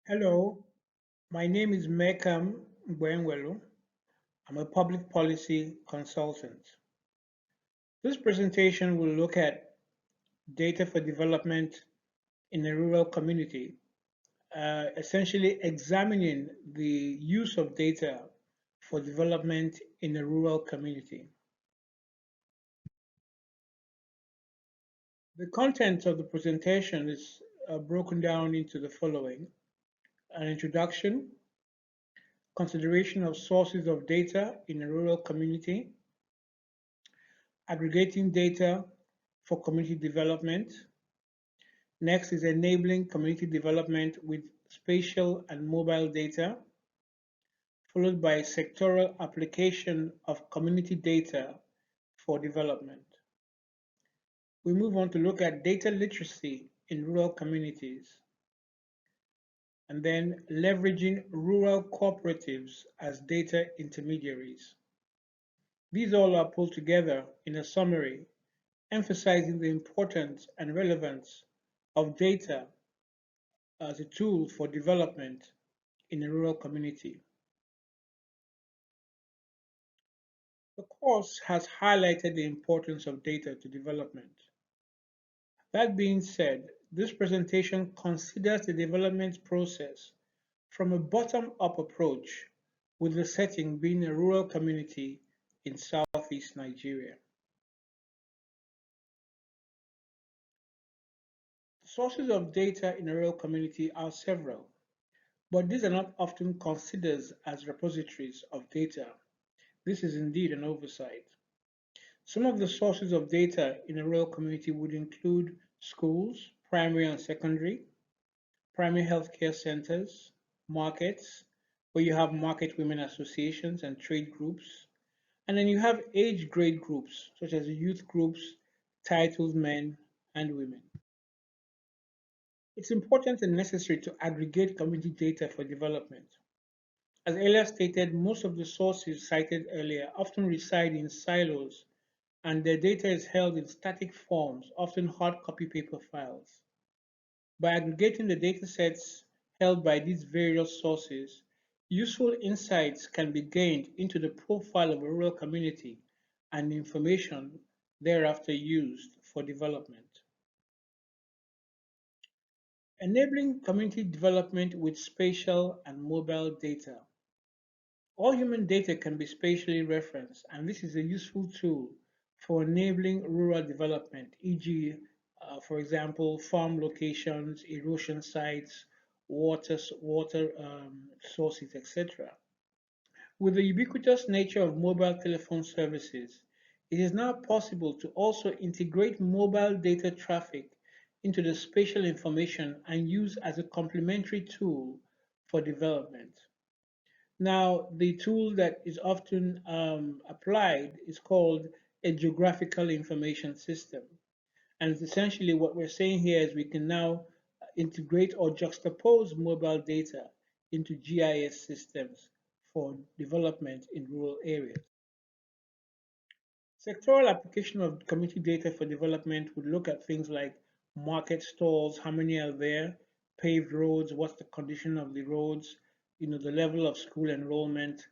Hello, my name is Mekam Mbwenwelu. I'm a public policy consultant. This presentation will look at data for development in a rural community, essentially examining the use of data for development in a rural community. The content of the presentation is broken down into the following: an introduction, consideration of sources of data in a rural community, aggregating data for community development. Next is enabling community development with spatial and mobile data, followed by sectoral application of community data for development. We move on to look at data literacy in rural communities, and then leveraging rural cooperatives as data intermediaries. These all are pulled together in a summary emphasizing the importance and relevance of data as a tool for development in a rural community. The course has highlighted the importance of data to development. That being said, this presentation considers the development process from a bottom-up approach, with the setting being a rural community in southeast Nigeria. Sources of data in a rural community are several, but these are not often considered as repositories of data. This is indeed an oversight. Some of the sources of data in a rural community would include schools, primary and secondary, primary healthcare centers, markets, where you have market women associations and trade groups, and then you have age grade groups, such as youth groups, titled men and women. It's important and necessary to aggregate community data for development. As earlier stated, most of the sources cited earlier often reside in silos, and their data is held in static forms, often hard copy paper files. By aggregating the datasets held by these various sources, useful insights can be gained into the profile of a rural community and information thereafter used for development. Enabling community development with spatial and mobile data. All human data can be spatially referenced, and this is a useful tool for enabling rural development, e.g., for example, farm locations, erosion sites, water sources, etc. With the ubiquitous nature of mobile telephone services, it is now possible to also integrate mobile data traffic into the spatial information and use as a complementary tool for development. Now, the tool that is often applied is called a geographical information system. And essentially what we're saying here is we can now integrate or juxtapose mobile data into GIS systems for development in rural areas. Sectoral application of community data for development would look at things like market stalls, how many are there, paved roads, what's the condition of the roads, the level of school enrollment,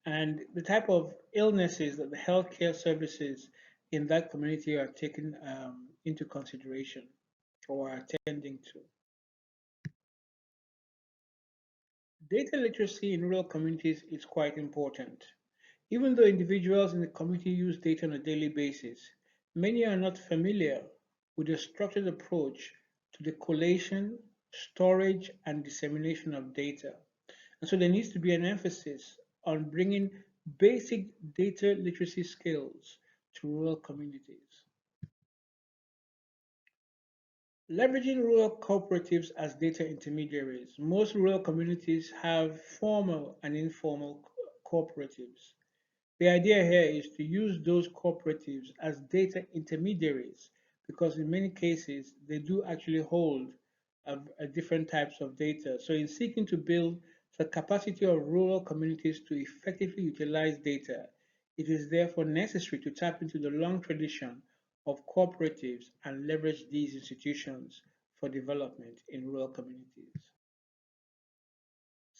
and the type of illnesses that the healthcare services in that community are taken into consideration or are attending to. Data literacy in rural communities is quite important. Even though individuals in the community use data on a daily basis, many are not familiar with a structured approach to the collation, storage, and dissemination of data. And so there needs to be an emphasis on bringing basic data literacy skills to rural communities. Leveraging rural cooperatives as data intermediaries. Most rural communities have formal and informal cooperatives. The idea here is to use those cooperatives as data intermediaries because in many cases they do actually hold different types of data. So in seeking to build the capacity of rural communities to effectively utilize data, it is therefore necessary to tap into the long tradition of cooperatives and leverage these institutions for development in rural communities.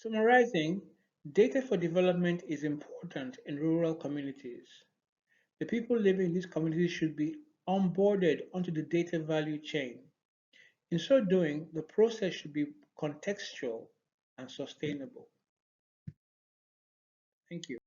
Summarizing, data for development is important in rural communities. The people living in these communities should be onboarded onto the data value chain. In so doing, the process should be contextual and sustainable. Thank you.